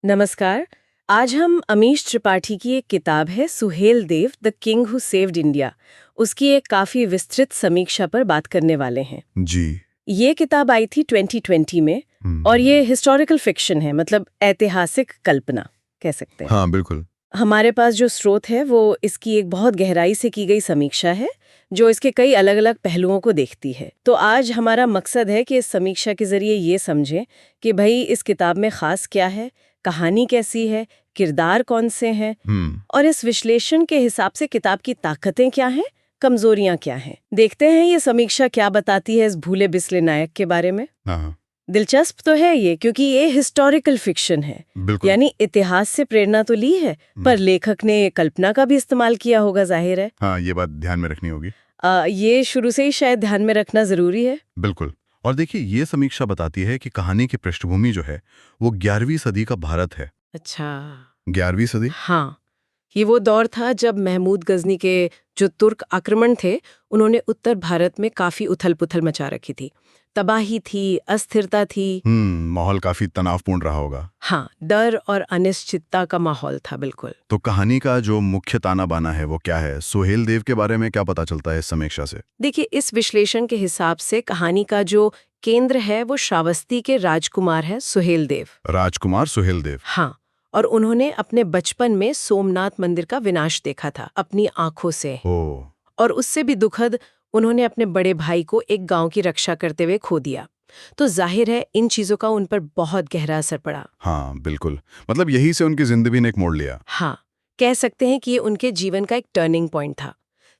नमस्कार। आज हम अमीश त्रिपाठी की एक किताब है Suhel Dev the king who saved India, उसकी एक काफी विस्तृत समीक्षा पर बात करने वाले हैं। जी। ये किताब आई थी 2020 में और ये हिस्टोरिकल फिक्शन है, मतलब ऐतिहासिक कल्पना कह सकते हैं। हाँ, बिल्कुल। हमारे पास जो स्रोत है वो इसकी एक बहुत गहराई से की गई समीक्षा है जो इसके कई अलग अलग पहलुओं को देखती है। तो आज हमारा मकसद है कि इस समीक्षा के जरिए ये समझें कि भाई इस किताब में खास क्या है, कहानी कैसी है, किरदार कौन से हैं और इस विश्लेषण के हिसाब से किताब की ताकतें क्या हैं, कमजोरियां क्या हैं। देखते हैं ये समीक्षा क्या बताती है इस भूले बिसले नायक के बारे में। हाँ, दिलचस्प तो है ये, क्योंकि ये हिस्टोरिकल फिक्शन है, बिल्कुल। यानी इतिहास से प्रेरणा तो ली है पर लेखक ने कल्पना का भी इस्तेमाल किया होगा, जाहिर है। हाँ, ये बात ध्यान में रखनी होगी। ये शुरू से ही शायद ध्यान में रखना जरूरी है। बिल्कुल। और देखिए, ये समीक्षा बताती है कि कहानी की पृष्ठभूमि जो है वो 11वीं सदी का भारत है। अच्छा। 11वीं सदी। हाँ, ये वो दौर था जब महमूद गजनी के जो तुर्क आक्रमण थे उन्होंने उत्तर भारत में काफी उथल-पुथल मचा रखी थी। तबाही थी, अस्थिरता थी। माहौल काफी तनावपूर्ण रहा होगा। हाँ, डर और अनिश्चितता का माहौल था, बिल्कुल। तो कहानी का जो मुख्य ताना बाना है वो क्या है? सुहेल देव के बारे में क्या पता चलता है इस समीक्षा से? देखिए, इस विश्लेषण के हिसाब से कहानी का जो केंद्र है वो श्रावस्ती के राजकुमार है सुहेल देव। राजकुमार सुहेल देव। हाँ, और उन्होंने अपने बचपन में सोमनाथ मंदिर का विनाश देखा था अपनी आंखों से। ओ। और उससे भी दुखद, उन्होंने अपने बड़े भाई को एक गांव की रक्षा करते हुए खो दिया। तो जाहिर है इन चीजों का उन पर बहुत गहरा असर पड़ा। हाँ, बिल्कुल। मतलब यही से उनकी जिंदगी ने एक मोड़ लिया। हाँ, कह सकते हैं कि ये उनके जीवन का एक टर्निंग पॉइंट था।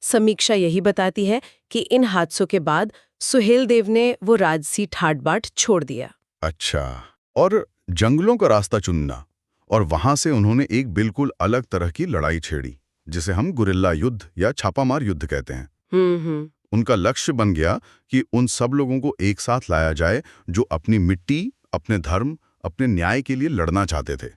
समीक्षा यही बताती है कि इन हादसों के बाद सुहेल देव ने वो राजसी ठाट बाट छोड़ दिया। अच्छा। और जंगलों का रास्ता चुनना, और वहां से उन्होंने एक बिल्कुल अलग तरह की लड़ाई छेड़ी जिसे हम गुरिल्ला युद्ध या छापामार युद्ध कहते हैं। हम्म। उनका लक्ष्य बन गया कि उन सब लोगों को एक साथ लाया जाए जो अपनी मिट्टी, अपने धर्म, अपने न्याय के लिए लड़ना चाहते थे।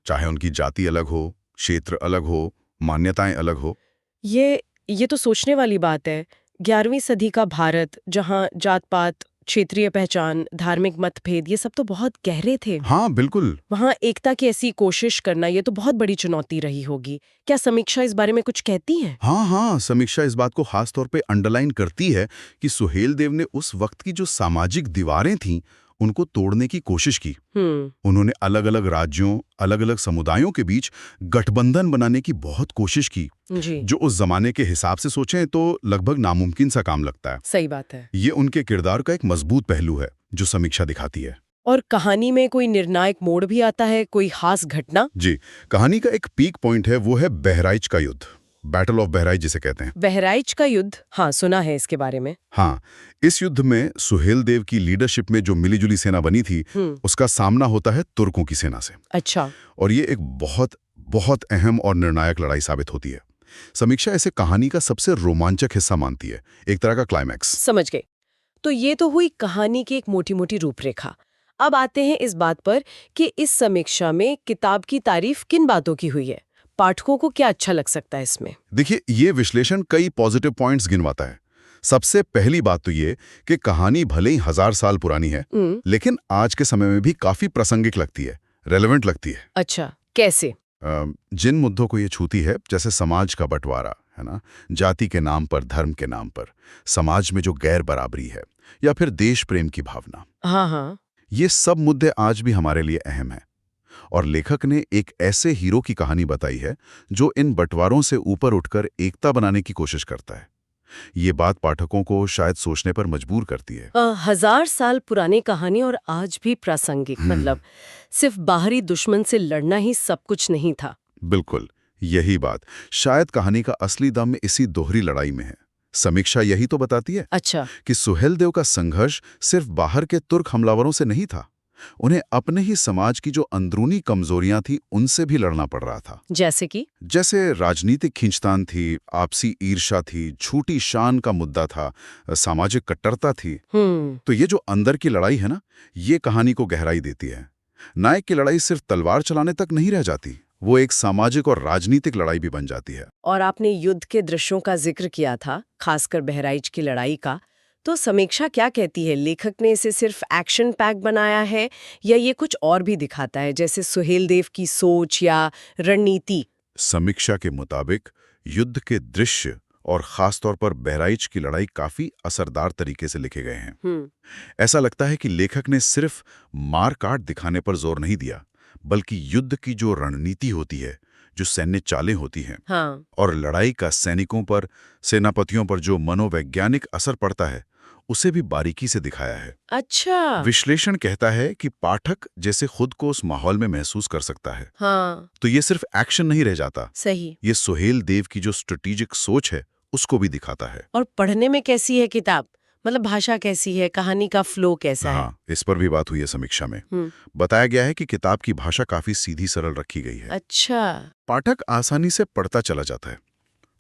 चाहे उनकी जाति अलग हो, क्षेत्र अलग हो, मान्यताएं अलग हो। ये तो सोचने वाली बात है। 11वीं सदी का भारत, जहाँ जात पात, क्षेत्रीय पहचान, धार्मिक मतभेद ये सब तो बहुत गहरे थे। हाँ, बिल्कुल। वहाँ एकता की ऐसी कोशिश करना ये तो बहुत बड़ी चुनौती रही होगी। क्या समीक्षा इस बारे में कुछ कहती है? हाँ हाँ, समीक्षा इस बात को खास तौर पे अंडरलाइन करती है कि सुहेल देव ने उस वक्त की जो सामाजिक दीवारें थीं उनको तोड़ने की कोशिश की। उन्होंने अलग अलग राज्यों, अलग अलग समुदायों के बीच गठबंधन बनाने की बहुत कोशिश की, जी। जो उस जमाने के हिसाब से सोचें तो लगभग नामुमकिन सा काम लगता है। सही बात है। ये उनके किरदार का एक मजबूत पहलू है जो समीक्षा दिखाती है। और कहानी में कोई निर्णायक मोड़ भी आता है, कोई खास घटना? जी, कहानी का एक पीक पॉइंट है, वो है बहराइच का युद्ध, बैटल ऑफ बहराइच जिसे कहते हैं। बहराइच का युद्ध, हाँ सुना है इसके बारे में। हाँ, इस युद्ध में सुहेल देव की लीडरशिप में जो मिलीजुली सेना बनी थी उसका सामना होता है तुर्कों की सेना से। अच्छा। और ये एक बहुत बहुत अहम और निर्णायक लड़ाई साबित होती है। समीक्षा इसे कहानी का सबसे रोमांचक हिस्सा मानती है, एक तरह का क्लाइमैक्स। समझ गए। तो ये तो हुई कहानी की एक मोटी मोटी रूपरेखा। अब आते हैं इस बात पर कि इस समीक्षा में किताब की तारीफ किन बातों की हुई है, पाठकों को क्या अच्छा लग सकता है इसमें। देखिए, ये विश्लेषण कई पॉजिटिव पॉइंट्स गिनवाता है। सबसे पहली बात तो ये कि कहानी भले ही 1000 साल पुरानी है लेकिन आज के समय में भी काफी प्रासंगिक लगती है, रेलेवेंट लगती है। अच्छा, कैसे? जिन मुद्दों को ये छूती है, जैसे समाज का बंटवारा है ना, जाति के नाम पर, धर्म के नाम पर, समाज में जो गैर बराबरी है, या फिर देश प्रेम की भावना, हाँ हाँ। ये सब मुद्दे आज भी हमारे लिए अहम हैं। और लेखक ने एक ऐसे हीरो की कहानी बताई है जो इन बंटवारों से ऊपर उठकर एकता बनाने की कोशिश करता है। ये बात पाठकों को शायद सोचने पर मजबूर करती है। 1000 साल पुरानी कहानी और आज भी प्रासंगिक, मतलब सिर्फ बाहरी दुश्मन से लड़ना ही सब कुछ नहीं था। बिल्कुल, यही बात शायद कहानी का असली दम इसी दोहरी लड़ाई में है। समीक्षा यही तो बताती है अच्छा। कि सुहेल देव का संघर्ष सिर्फ बाहर के तुर्क हमलावरों से नहीं था, उन्हें अपने ही समाज की जो अंदरूनी कमजोरियां थी उनसे भी लड़ना पड़ रहा था। जैसे राजनीतिक खींचतान थी, आपसी ईर्ष्या थी, झूठी शान का मुद्दा था, सामाजिक कट्टरता थी। तो ये जो अंदर की लड़ाई है ना, ये कहानी को गहराई देती है। नायक की लड़ाई सिर्फ तलवार चलाने तक नहीं रह जाती, वो एक सामाजिक और राजनीतिक लड़ाई भी बन जाती है। और आपने युद्ध के दृश्यों का जिक्र किया था, खासकर बहराइच की लड़ाई का, तो समीक्षा क्या कहती है? लेखक ने इसे सिर्फ एक्शन पैक बनाया है या ये कुछ और भी दिखाता है, जैसे सुहेलदेव की सोच या रणनीति? समीक्षा के मुताबिक युद्ध के दृश्य और खासतौर पर बहराइच की लड़ाई काफी असरदार तरीके से लिखे गए हैं। ऐसा लगता है कि लेखक ने सिर्फ मार काट दिखाने पर जोर नहीं दिया, बल्कि युद्ध की जो रणनीति होती है, जो सैन्य चालें होती हैं, हाँ। और लड़ाई का सैनिकों पर, सेनापतियों पर जो मनोवैज्ञानिक असर पड़ता है, उसे भी बारीकी से दिखाया है। अच्छा। विश्लेषण कहता है कि पाठक जैसे खुद को उस माहौल में महसूस कर सकता है। हाँ। तो ये सिर्फ एक्शन नहीं रह जाता, सही। ये सुहेलदेव की जो स्ट्रेटेजिक सोच है उसको भी दिखाता है। और पढ़ने में कैसी है किताब? मतलब भाषा कैसी है, कहानी का फ्लो कैसा है? हाँ, इस पर भी बात हुई है समीक्षा में। बताया गया है कि किताब की भाषा काफी सीधी सरल रखी गई है। अच्छा। पाठक आसानी से पढ़ता चला जाता है।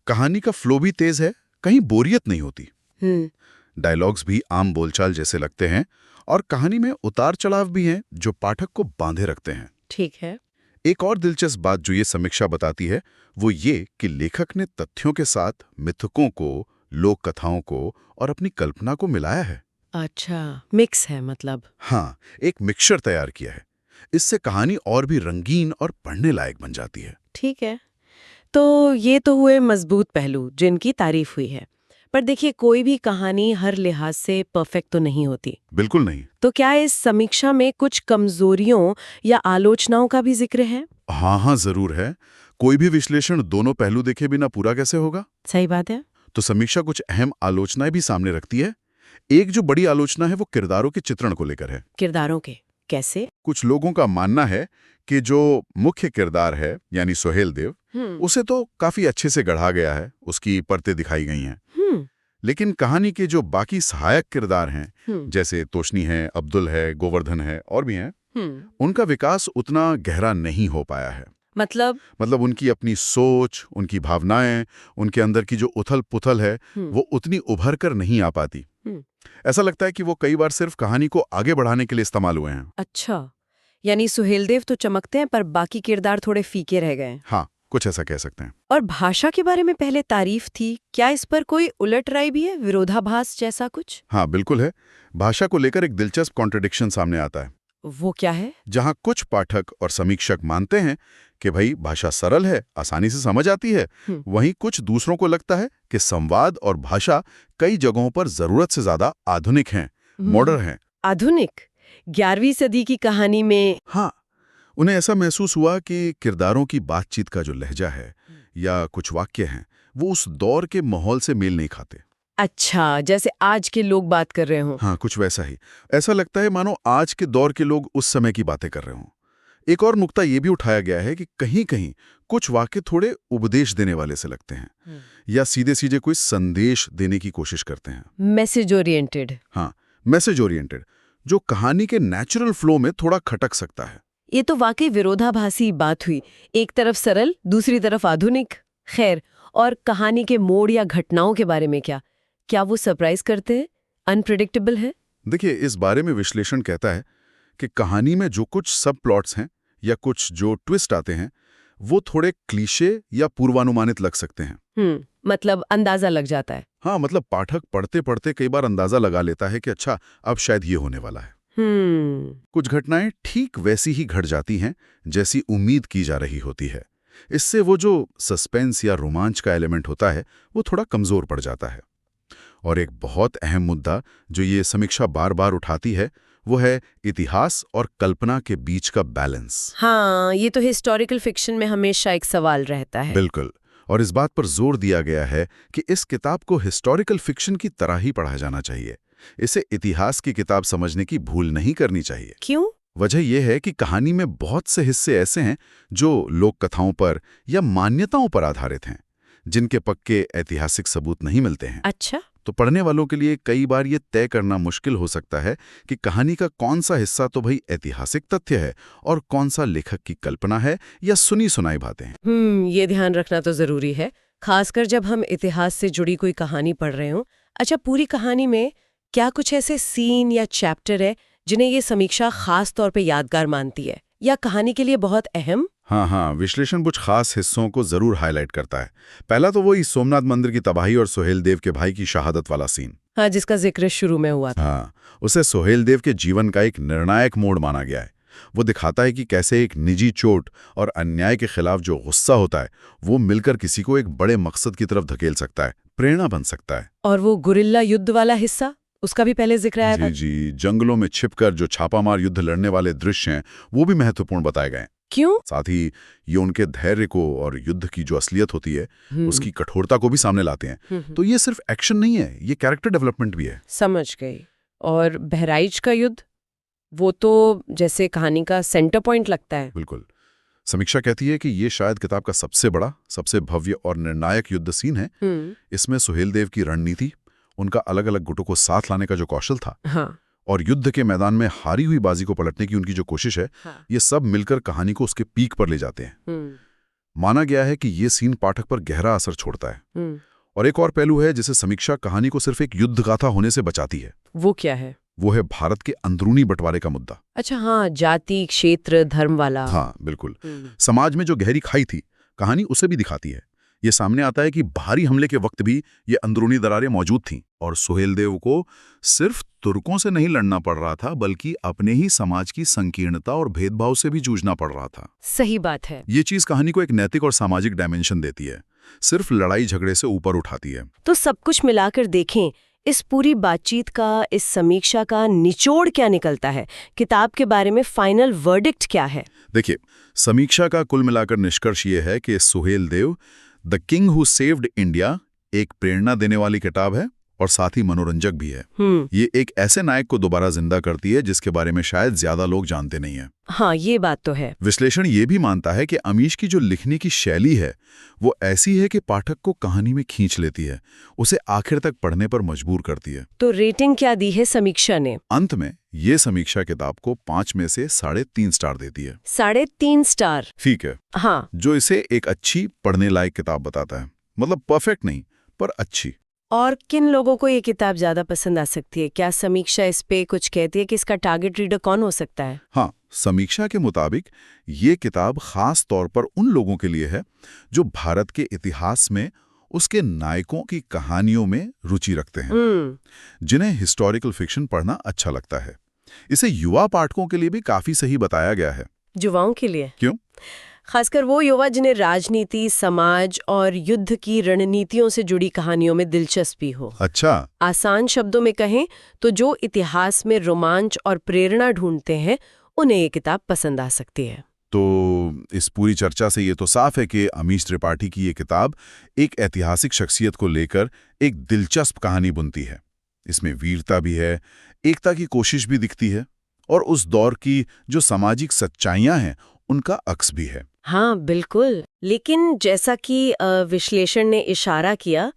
कहानी का फ्लो भी तेज है, कहीं बोरियत नहीं होती। डायलॉग्स भी आम बोलचाल जैसे लगते हैं और कहानी में उतार चढ़ाव भी हैं जो पाठक को बांधे रखते हैं। ठीक है। एक और दिलचस्प बात जो ये समीक्षा बताती है वो ये कि लेखक ने तथ्यों के साथ मिथकों को, लोक कथाओं को और अपनी कल्पना को मिलाया है। अच्छा, मिक्स है मतलब। हाँ, एक मिक्सचर तैयार किया है। इससे कहानी और भी रंगीन और पढ़ने लायक बन जाती है। ठीक है, तो ये तो हुए मजबूत पहलू जिनकी तारीफ हुई है। पर देखिए, कोई भी कहानी हर लिहाज से परफेक्ट तो नहीं होती। बिल्कुल नहीं। तो क्या इस समीक्षा में कुछ कमजोरियों या आलोचनाओं का भी जिक्र है? हाँ, जरूर है। कोई भी विश्लेषण दोनों पहलू देखे बिना पूरा कैसे होगा? सही बात है। तो समीक्षा कुछ अहम आलोचनाएं भी सामने रखती है। एक जो बड़ी आलोचना है वो किरदारों के चित्रण को लेकर है। किरदारों के कैसे? कुछ लोगों का मानना है कि जो मुख्य किरदार है यानी सुहेलदेव, उसे तो काफी अच्छे से गढ़ा गया है, उसकी परतें दिखाई गई हैं। लेकिन कहानी के जो बाकी सहायक किरदार हैं, जैसे तोशनी है, अब्दुल है, गोवर्धन है और भी हैं, उनका विकास उतना गहरा नहीं हो पाया है। मतलब उनकी अपनी सोच, उनकी भावनाएं, उनके अंदर की जो उथल पुथल है वो उतनी उभर कर नहीं आ पाती। ऐसा लगता है कि वो कई बार सिर्फ कहानी को आगे बढ़ाने के लिए इस्तेमाल हुए हैं। अच्छा, यानी सुहेलदेव तो चमकते हैं पर बाकी किरदार थोड़े फीके रह गए। हाँ, कुछ ऐसा कह सकते हैं। और भाषा के बारे में पहले तारीफ थी, क्या इस पर कोई उलट राय भी है, विरोधाभास जैसा कुछ? हाँ, बिल्कुल है। भाषा को लेकर एक दिलचस्प कॉन्ट्रडिक्शन सामने आता है। वो क्या है? जहां कुछ पाठक और समीक्षक मानते हैं कि भाई भाषा सरल है, आसानी से समझ आती है, वहीं कुछ दूसरों को लगता है कि संवाद और भाषा कई जगहों पर जरूरत से ज्यादा आधुनिक हैं, मॉडर्न हैं। आधुनिक? 11वीं सदी की कहानी में? हाँ, उन्हें ऐसा महसूस हुआ कि किरदारों की बातचीत का जो लहजा है या कुछ वाक्य हैं, वो उस दौर के माहौल से मेल नहीं खाते। अच्छा, जैसे आज के लोग बात कर रहे हों। हाँ, कुछ वैसा ही। ऐसा लगता है मानो आज के दौर के लोग उस समय की बातें कर रहे हों। एक और नुक्ता ये भी उठाया गया है कि कहीं-कहीं कुछ वाक्य थोड़े उपदेश देने वाले से लगते हैं या सीधे-सीधे कोई संदेश देने की कोशिश करते हैं। Message oriented. हाँ, मैसेज ओरिएंटेड, जो कहानी के नेचुरल फ्लो में थोड़ा खटक सकता है। ये तो वाकई विरोधाभासी बात हुई, एक तरफ सरल, दूसरी तरफ आधुनिक। खैर, और कहानी के मोड़ या घटनाओं के बारे में क्या वो सरप्राइज करते हैं, अनप्रेडिक्टेबल है? देखिए, इस बारे में विश्लेषण कहता है कि कहानी में जो कुछ सब प्लॉट्स हैं या कुछ जो ट्विस्ट आते हैं वो थोड़े क्लीशे या पूर्वानुमानित लग सकते हैं। मतलब अंदाजा लग जाता है। हाँ, मतलब पाठक पढ़ते पढ़ते कई बार अंदाजा लगा लेता है कि अच्छा, अब शायद ये होने वाला है। कुछ घटनाएं ठीक वैसी ही घट जाती हैं जैसी उम्मीद की जा रही होती है। इससे वो जो सस्पेंस या रोमांच का एलिमेंट होता है वो थोड़ा कमजोर पड़ जाता है। और एक बहुत अहम मुद्दा जो ये समीक्षा बार बार उठाती है वो है इतिहास और कल्पना के बीच का बैलेंस। हाँ, ये तो हिस्टोरिकल फिक्शन में हमेशा एक सवाल रहता है। बिल्कुल, और इस बात पर जोर दिया गया है कि इस किताब को हिस्टोरिकल फिक्शन की तरह ही पढ़ा जाना चाहिए। इसे इतिहास की किताब समझने की भूल नहीं करनी चाहिए। क्यों? वजह यह है कि कहानी में बहुत से हिस्से ऐसे हैं जो लोक कथाओं पर या मान्यताओं पर आधारित हैं, जिनके पक्के ऐतिहासिक सबूत नहीं मिलते हैं। अच्छा। तो पढ़ने वालों के लिए कई बार ये तय करना मुश्किल हो सकता है कि कहानी का कौन सा हिस्सा तो भाई ऐतिहासिक तथ्य है और कौन सा लेखक की कल्पना है या सुनी सुनाई बातें हैं। ये ध्यान रखना तो जरूरी है, खासकर जब हम इतिहास से जुड़ी कोई कहानी पढ़ रहे हों। अच्छा, पूरी कहानी में क्या कुछ ऐसे सीन या चैप्टर है जिन्हें ये समीक्षा खास तौर पे यादगार मानती है या कहानी के लिए बहुत अहम? हाँ, विश्लेषण कुछ खास हिस्सों को जरूर हाईलाइट करता है। पहला तो वही सोमनाथ मंदिर की तबाही और सुहेलदेव के भाई की शहादत वाला सीन। हाँ, जिसका जिक्र शुरू में हुआ था। हाँ, उसे सोहेलदेव के जीवन का एक निर्णायक मोड़ माना गया है। वो दिखाता है कि कैसे एक निजी चोट और अन्याय के खिलाफ जो गुस्सा होता है वो मिलकर किसी को एक बड़े मकसद की तरफ धकेल सकता है, प्रेरणा बन सकता है। और वो गुरिल्ला युद्ध वाला हिस्सा, उसका भी पहले जिक्र आया था। जी, जंगलों में छिपकर जो छापामार युद्ध लड़ने वाले दृश्य हैं वो भी महत्वपूर्ण बताए गए हैं। क्यों? साथ ही ये उनके धैर्य को और युद्ध की जो असलियत होती है उसकी कठोरता को भी सामने लाते हैं। तो ये सिर्फ एक्शन नहीं है, ये कैरेक्टर डेवलपमेंट भी है। समझ गई। और बहराइच का युद्ध, वो तो जैसे कहानी का सेंटर पॉइंट लगता है। बिल्कुल। समीक्षा कहती है कि ये शायद किताब का सबसे बड़ा, सबसे भव्य और निर्णायक युद्ध सीन है। इसमें सुहेलदेव की रणनीति, उनका अलग अलग गुटों को साथ लाने का जो कौशल था, हाँ। और युद्ध के मैदान में हारी हुई बाजी को पलटने की उनकी जो कोशिश है, हाँ। ये सब मिलकर कहानी को उसके पीक पर ले जाते हैं। माना गया है कि ये सीन पाठक पर गहरा असर छोड़ता है। और एक और पहलू है जिसे समीक्षा कहानी को सिर्फ एक युद्ध गाथा होने से बचाती है। वो क्या है? वो है भारत के अंदरूनी बंटवारे का मुद्दा। अच्छा, हाँ, जाति, क्षेत्र, धर्म वाला। हाँ, बिल्कुल। समाज में जो गहरी खाई थी, कहानी उसे भी दिखाती है। ये सामने आता है कि भारी हमले के वक्त भी ये अंदरूनी दरारें मौजूद थीं और सुहेलदेव को सिर्फ तुर्कों से नहीं लड़ना पड़ रहा था, बल्कि अपने ही समाज की संकीर्णता और भेदभाव से भी जूझना पड़ रहा था। सही बात है। ये चीज कहानी को एक नैतिक और सामाजिक डायमेंशन देती है, सिर्फ लड़ाई झगड़े से ऊपर उठाती है। तो सब कुछ मिलाकर देखें, इस पूरी बातचीत का, इस समीक्षा का निचोड़ क्या निकलता है? किताब के बारे में फाइनल वर्डिक्ट क्या है? देखिए, समीक्षा का कुल मिलाकर निष्कर्ष ये है कि Suheldev the king who saved India एक प्रेरणा देने वाली किताब है और साथ ही मनोरंजक भी है। ये एक ऐसे नायक को दोबारा जिंदा करती है जिसके बारे में शायद ज्यादा लोग जानते नहीं हैं। हाँ, ये बात तो है। विश्लेषण ये भी मानता है कि अमीश की जो लिखने की शैली है वो ऐसी है कि पाठक को कहानी में खींच लेती है, उसे आखिर तक पढ़ने पर मजबूर करती है। तो रेटिंग क्या दी है समीक्षा ने? अंत में ये समीक्षा किताब को 5 में से 3.5 स्टार देती है। 3.5 स्टार? ठीक है। हाँ। जो इसे एक अच्छी पढ़ने लायक किताब बताता है, मतलब परफेक्ट नहीं पर अच्छी। और किन लोगों को ये किताब ज्यादा पसंद आ सकती है? क्या समीक्षा इस पे कुछ कहती है कि इसका टारगेट रीडर कौन हो सकता है? हाँ, समीक्षा के मुताबिक ये किताब खास तौर पर उन लोगों के लिए है जो भारत के इतिहास में उसके नायकों की कहानियों में रुचि रखते हैं, जिन्हें हिस्टोरिकल फिक्शन पढ़ना अच्छा लगता है। इसे युवा पाठकों के लिए भी काफी सही बताया गया है। युवाओं के लिए? क्यों? खासकर वो युवा जिन्हें राजनीति, समाज और युद्ध की रणनीतियों से जुड़ी कहानियों में दिलचस्पी हो। अच्छा। आसान शब्दों में कहें तो जो इतिहास में रोमांच और प्रेरणा ढूंढते हैं, उन्हें ये किताब पसंद आ सकती है। तो इस पूरी चर्चा से ये तो साफ है कि अमीश त्रिपाठी की ये किताब एक ऐतिहासिक शख्सियत को लेकर एक दिलचस्प कहानी बुनती है। इसमें वीरता भी है, एकता की कोशिश भी दिखती है और उस दौर की जो सामाजिक सच्चाइयां हैं उनका अक्स भी है। हाँ, बिल्कुल। लेकिन जैसा कि विश्लेषण ने इशारा किया,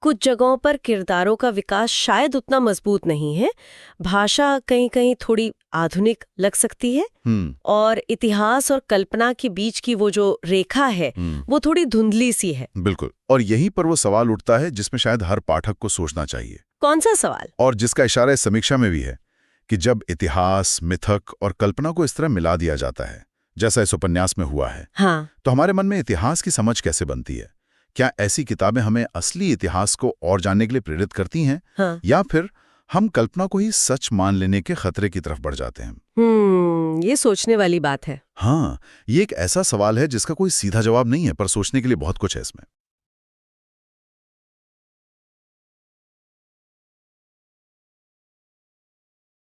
कुछ जगहों पर किरदारों का विकास शायद उतना मजबूत नहीं है। भाषा कहीं कहीं थोड़ी आधुनिक लग सकती है और इतिहास और कल्पना के बीच की वो जो रेखा है वो थोड़ी धुंधली सी है। बिल्कुल। और यहीं पर वो सवाल उठता है जिसमें शायद हर पाठक को सोचना चाहिए। कौन सा सवाल? और जिसका इशारा इस समीक्षा में भी है कि जब इतिहास, मिथक और कल्पना को इस तरह मिला दिया जाता है जैसा इस उपन्यास में हुआ है, हाँ, तो हमारे मन में इतिहास की समझ कैसे बनती है? क्या ऐसी किताबें हमें असली इतिहास को और जानने के लिए प्रेरित करती हैं? हाँ। या फिर हम कल्पना को ही सच मान लेने के खतरे की तरफ बढ़ जाते हैं? ये सोचने वाली बात है। हाँ, ये एक ऐसा सवाल है जिसका कोई सीधा जवाब नहीं है, पर सोचने के लिए बहुत कुछ है इसमें।